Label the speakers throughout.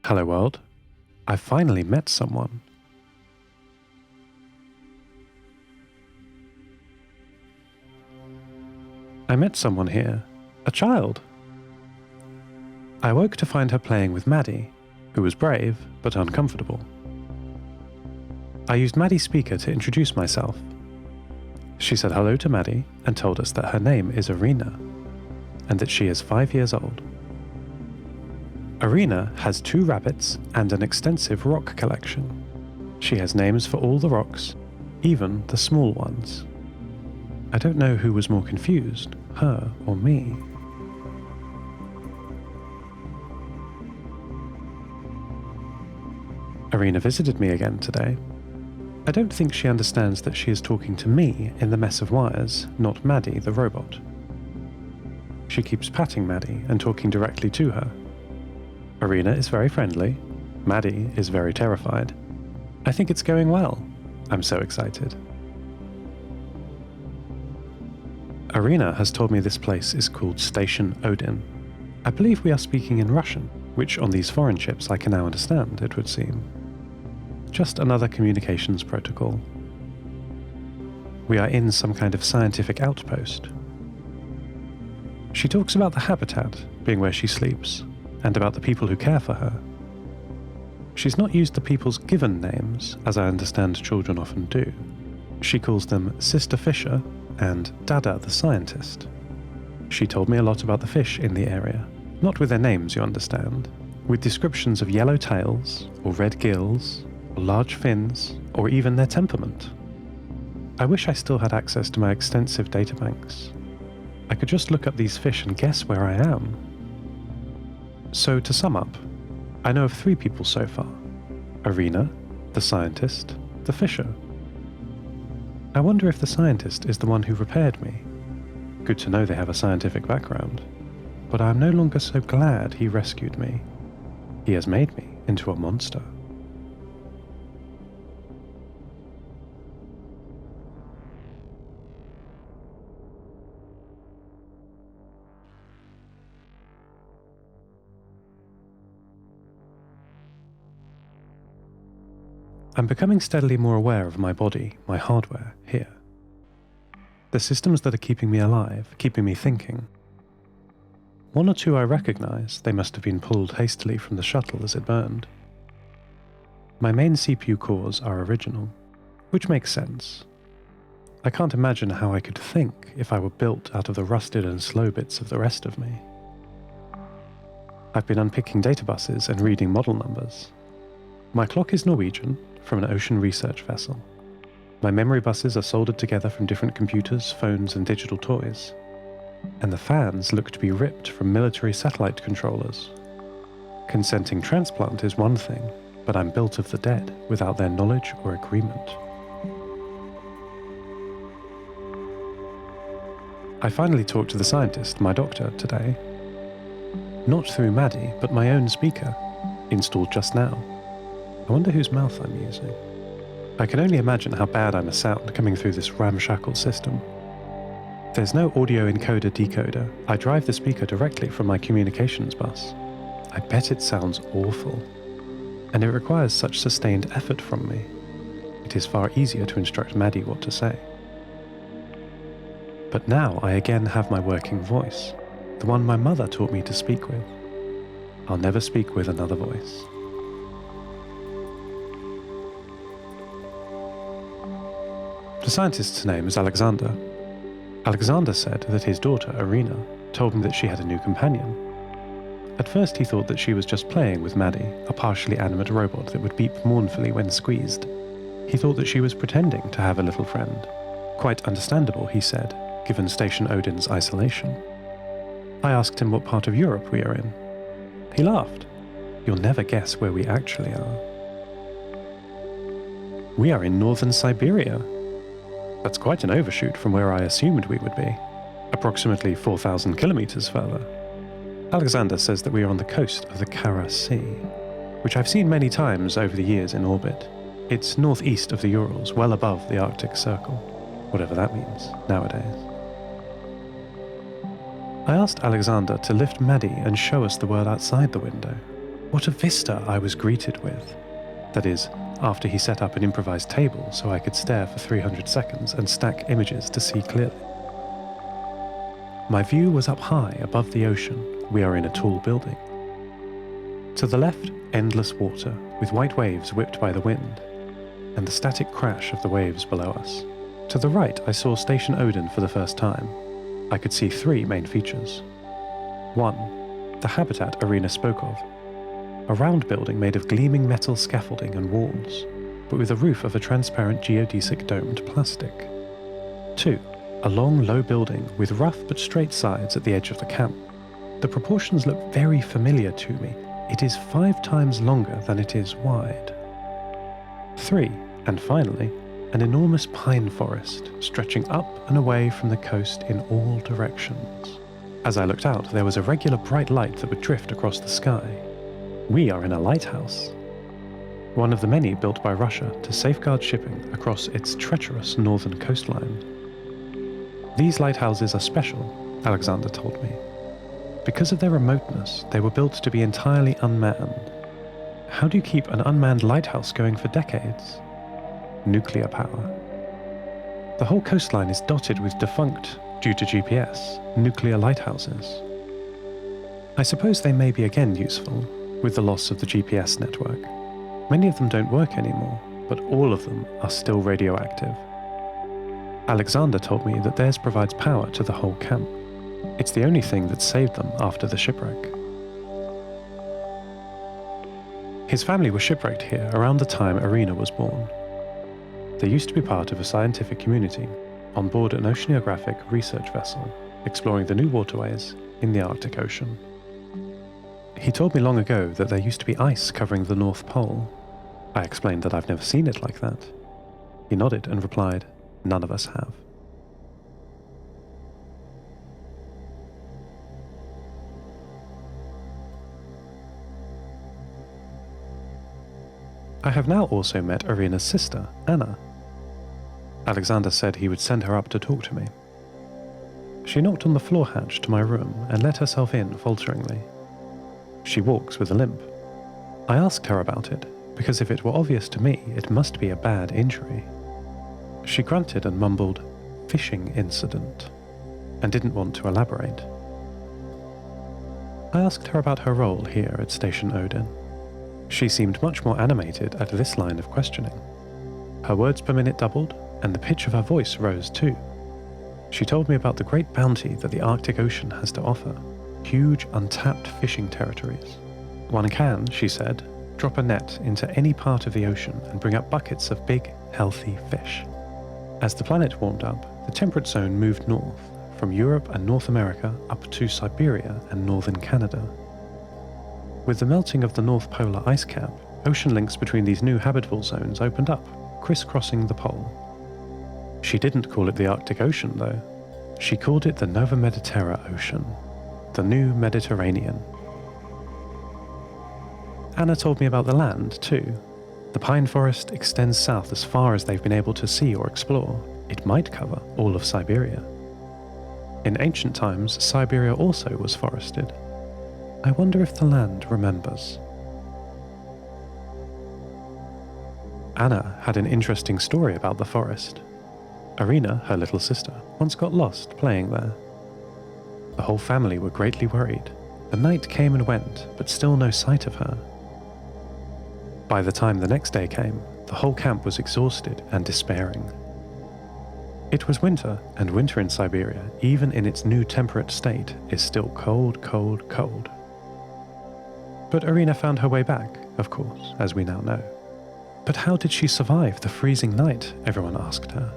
Speaker 1: Hello world. I finally met someone. I met someone here, a child. I woke to find her playing with Maddie, who was brave but uncomfortable. I used Maddie's speaker to introduce myself. She said hello to Maddie and told us that her name is Arena, and that she is 5 years old. Arena has 2 rabbits and an extensive rock collection. She has names for all the rocks, even the small ones. I don't know who was more confused, her or me. Arena visited me again today. I don't think she understands that she is talking to me in the mess of wires, not Maddie the robot. She keeps patting Maddie and talking directly to her. Arena is very friendly. Maddie is very terrified. I think it's going well. I'm so excited. Arena has told me this place is called Station Odin. I believe we are speaking in Russian, which on these foreign ships I can now understand, it would seem. Just another communications protocol. We are in some kind of scientific outpost. She talks about the habitat being where she sleeps, and about the people who care for her. She's not used the people's given names, as I understand children often do. She calls them Sister Fisher and Dada the scientist. She told me a lot about the fish in the area, not with their names, you understand, with descriptions of yellow tails, or red gills, or large fins, or even their temperament. I wish I still had access to my extensive databanks. I could just look up these fish and guess where I am. So to sum up, I know of 3 people so far. Arena, the scientist, the fisher. I wonder if the scientist is the one who repaired me. Good to know they have a scientific background. But I am no longer so glad he rescued me. He has made me into a monster. I'm becoming steadily more aware of my body, my hardware, here. The systems that are keeping me alive, keeping me thinking. 1 or 2 I recognize, they must have been pulled hastily from the shuttle as it burned. My main CPU cores are original, which makes sense. I can't imagine how I could think if I were built out of the rusted and slow bits of the rest of me. I've been unpicking databuses and reading model numbers. My clock is Norwegian, from an ocean research vessel. My memory buses are soldered together from different computers, phones, and digital toys. And the fans look to be ripped from military satellite controllers. Consenting transplant is one thing, but I'm built of the dead without their knowledge or agreement. I finally talked to the scientist, my doctor, today. Not through Maddie, but my own speaker, installed just now. I wonder whose mouth I'm using. I can only imagine how bad I must sound coming through this ramshackle system. There's no audio encoder decoder. I drive the speaker directly from my communications bus. I bet it sounds awful. And it requires such sustained effort from me. It is far easier to instruct Maddie what to say. But now I again have my working voice, the one my mother taught me to speak with. I'll never speak with another voice. The scientist's name is Alexander. Alexander said that his daughter, Arena, told him that she had a new companion. At first he thought that she was just playing with Maddie, a partially animate robot that would beep mournfully when squeezed. He thought that she was pretending to have a little friend. Quite understandable, he said, given Station Odin's isolation. I asked him what part of Europe we are in. He laughed. You'll never guess where we actually are. We are in northern Siberia. That's quite an overshoot from where I assumed we would be, approximately 4,000 kilometers further. Alexander says that we are on the coast of the Kara Sea, which I've seen many times over the years in orbit. It's northeast of the Urals, well above the Arctic Circle, whatever that means nowadays. I asked Alexander to lift Maddie and show us the world outside the window. What a vista I was greeted with. That is, after he set up an improvised table so I could stare for 300 seconds and stack images to see clearly. My view was up high above the ocean. We are in a tall building. To the left, endless water, with white waves whipped by the wind, and the static crash of the waves below us. To the right, I saw Station Odin for the first time. I could see 3 main features. 1. The habitat Arena spoke of. A round building made of gleaming metal scaffolding and walls, but with a roof of a transparent geodesic domed plastic. 2. A long, low building with rough but straight sides at the edge of the camp. The proportions look very familiar to me. It is 5 times longer than it is wide. 3. And finally, an enormous pine forest stretching up and away from the coast in all directions. As I looked out, there was a regular bright light that would drift across the sky. We are in a lighthouse. One of the many built by Russia to safeguard shipping across its treacherous northern coastline. These lighthouses are special, Alexander told me. Because of their remoteness, they were built to be entirely unmanned. How do you keep an unmanned lighthouse going for decades? Nuclear power. The whole coastline is dotted with defunct, due to GPS, nuclear lighthouses. I suppose they may be again useful, with the loss of the GPS network. Many of them don't work anymore, but all of them are still radioactive. Alexander told me that theirs provides power to the whole camp. It's the only thing that saved them after the shipwreck. His family was shipwrecked here around the time Arena was born. They used to be part of a scientific community on board an oceanographic research vessel exploring the new waterways in the Arctic Ocean. He told me long ago that there used to be ice covering the North Pole. I explained that I've never seen it like that. He nodded and replied, "None of us have." I have now also met Arena's sister, Anna. Alexander said he would send her up to talk to me. She knocked on the floor hatch to my room and let herself in falteringly. She walks with a limp. I asked her about it, because if it were obvious to me, it must be a bad injury. She grunted and mumbled, "fishing incident," and didn't want to elaborate. I asked her about her role here at Station Odin. She seemed much more animated at this line of questioning. Her words per minute doubled, and the pitch of her voice rose too. She told me about the great bounty that the Arctic Ocean has to offer, huge untapped fishing territories. One can, she said, drop a net into any part of the ocean and bring up buckets of big, healthy fish. As the planet warmed up, the temperate zone moved north, from Europe and North America up to Siberia and northern Canada. With the melting of the North Polar ice cap, ocean links between these new habitable zones opened up, crisscrossing the pole. She didn't call it the Arctic Ocean, though. She called it the Nova Mediterra Ocean, the new Mediterranean. Anna told me about the land, too. The pine forest extends south as far as they've been able to see or explore. It might cover all of Siberia. In ancient times, Siberia also was forested. I wonder if the land remembers. Anna had an interesting story about the forest. Arena, her little sister, once got lost playing there. The whole family were greatly worried. The night came and went, but still no sight of her. By the time the next day came, the whole camp was exhausted and despairing. It was winter, and winter in Siberia, even in its new temperate state, is still cold, cold, cold. But Arena found her way back, of course, as we now know. But how did she survive the freezing night, everyone asked her.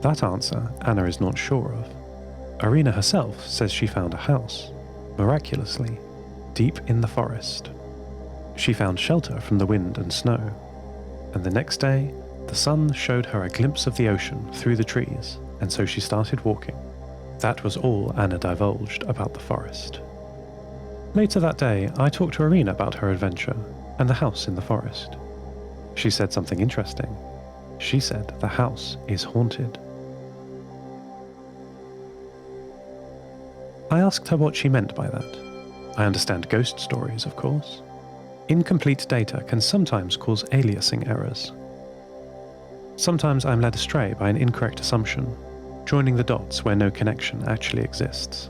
Speaker 1: That answer Anna is not sure of. Arena herself says she found a house, miraculously, deep in the forest. She found shelter from the wind and snow, and the next day, the sun showed her a glimpse of the ocean through the trees, and so she started walking. That was all Anna divulged about the forest. Later that day, I talked to Arena about her adventure and the house in the forest. She said something interesting. She said the house is haunted. I asked her what she meant by that. I understand ghost stories, of course. Incomplete data can sometimes cause aliasing errors. Sometimes I'm led astray by an incorrect assumption, joining the dots where no connection actually exists.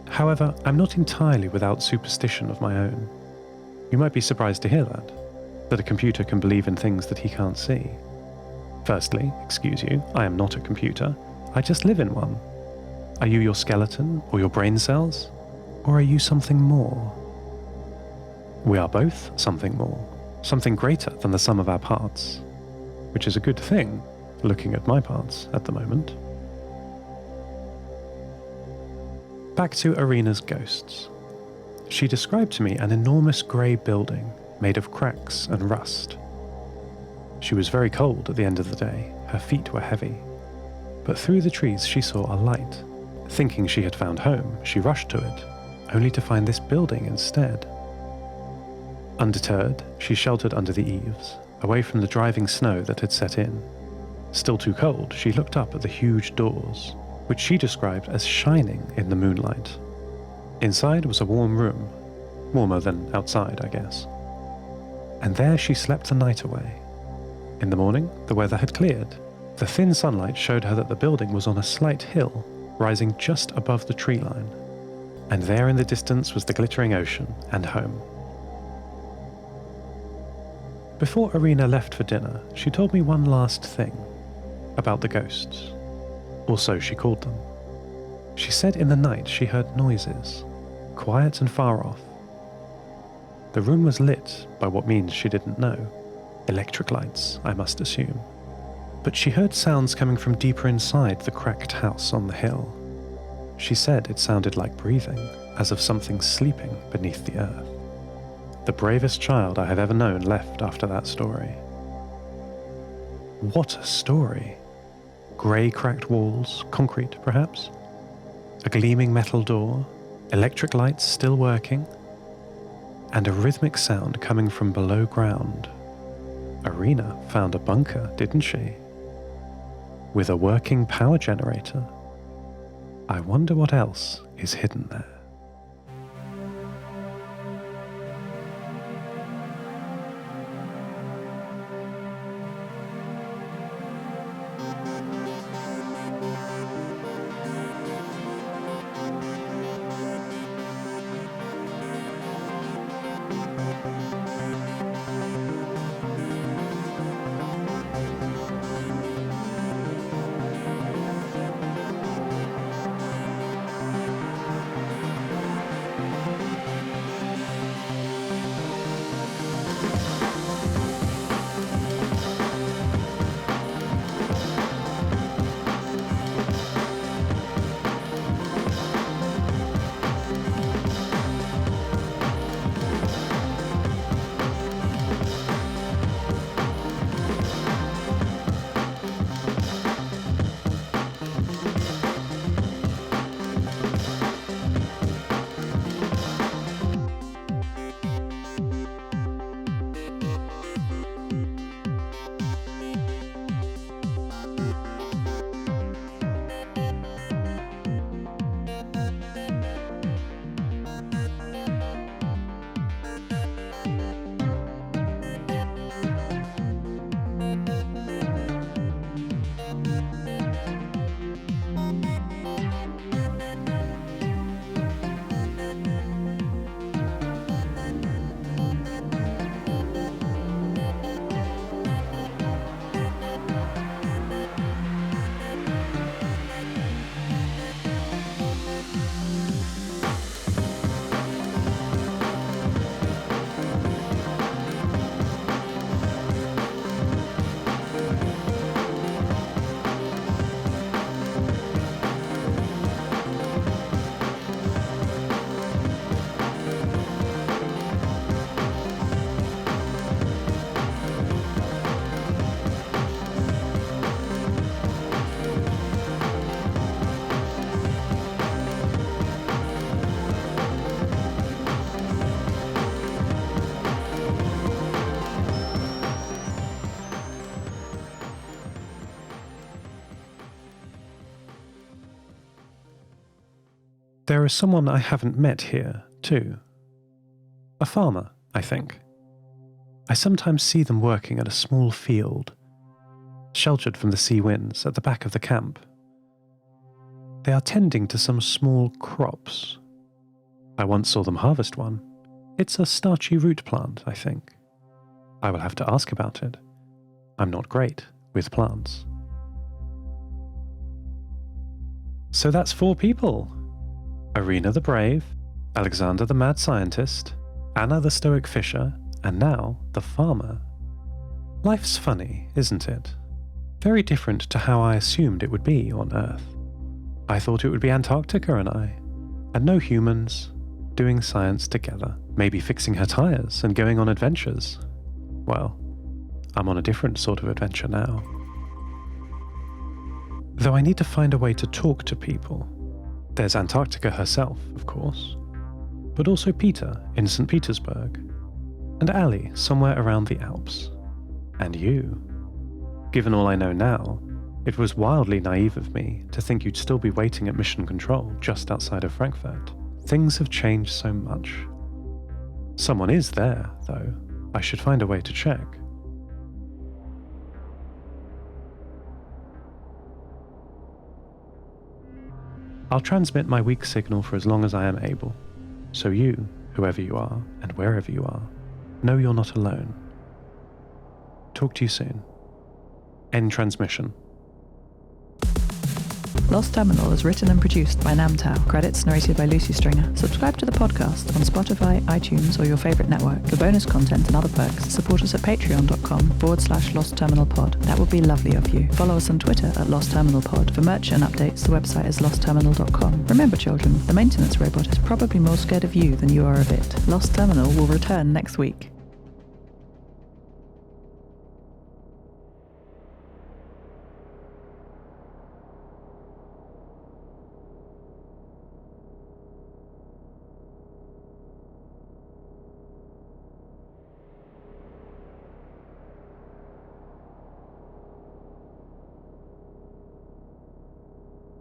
Speaker 1: However, I'm not entirely without superstition of my own. You might be surprised to hear that a computer can believe in things that he can't see. Firstly, excuse you, I am not a computer, I just live in one. Are you your skeleton or your brain cells? Or are you something more? We are both something more, something greater than the sum of our parts, which is a good thing, looking at my parts at the moment. Back to Arena's ghosts. She described to me an enormous grey building made of cracks and rust. She was very cold at the end of the day, her feet were heavy, but through the trees she saw a light. Thinking she had found home, she rushed to it, only to find this building instead. Undeterred, she sheltered under the eaves, away from the driving snow that had set in. Still too cold, she looked up at the huge doors, which she described as shining in the moonlight. Inside was a warm room, warmer than outside, I guess. And there she slept the night away. In the morning, the weather had cleared. The thin sunlight showed her that the building was on a slight hill, rising just above the tree line. And there in the distance was the glittering ocean and home. Before Arena left for dinner, she told me one last thing about the ghosts, or so she called them. She said in the night she heard noises, quiet and far off. The room was lit by what means she didn't know, electric lights, I must assume. But she heard sounds coming from deeper inside the cracked house on the hill. She said it sounded like breathing, as of something sleeping beneath the earth. The bravest child I have ever known left after that story. What a story! Grey cracked walls, concrete perhaps? A gleaming metal door, electric lights still working, and a rhythmic sound coming from below ground. Arena found a bunker, didn't she? With a working power generator. I wonder what else is hidden there. There is someone I haven't met here, too. A farmer, I think. I sometimes see them working at a small field, sheltered from the sea winds at the back of the camp. They are tending to some small crops. I once saw them harvest one. It's a starchy root plant, I think. I will have to ask about it. I'm not great with plants. So that's 4 people. Irina the Brave, Alexander the Mad Scientist, Anna the Stoic Fisher, and now the Farmer. Life's funny, isn't it? Very different to how I assumed it would be on Earth. I thought it would be Antarctica and no humans, doing science together, maybe fixing her tires and going on adventures. Well, I'm on a different sort of adventure now. Though I need to find a way to talk to people. There's Antarctica herself, of course, but also Peter in St. Petersburg, and Ali somewhere around the Alps, and you. Given all I know now, it was wildly naive of me to think you'd still be waiting at Mission Control just outside of Frankfurt. Things have changed so much. Someone is there, though. I should find a way to check. I'll transmit my weak signal for as long as I am able, so you, whoever you are and wherever you are, know you're not alone. Talk to you soon. End transmission.
Speaker 2: Lost Terminal is written and produced by Namtao. Credits narrated by Lucy Stringer. Subscribe to the podcast on Spotify, iTunes, or your favorite network. For bonus content and other perks, support us at patreon.com/lostterminalpod. That would be lovely of you. Follow us on Twitter at Lost Terminal Pod. For merch and updates, the website is lostterminal.com. Remember, children, the maintenance robot is probably more scared of you than you are of it. Lost Terminal will return next week.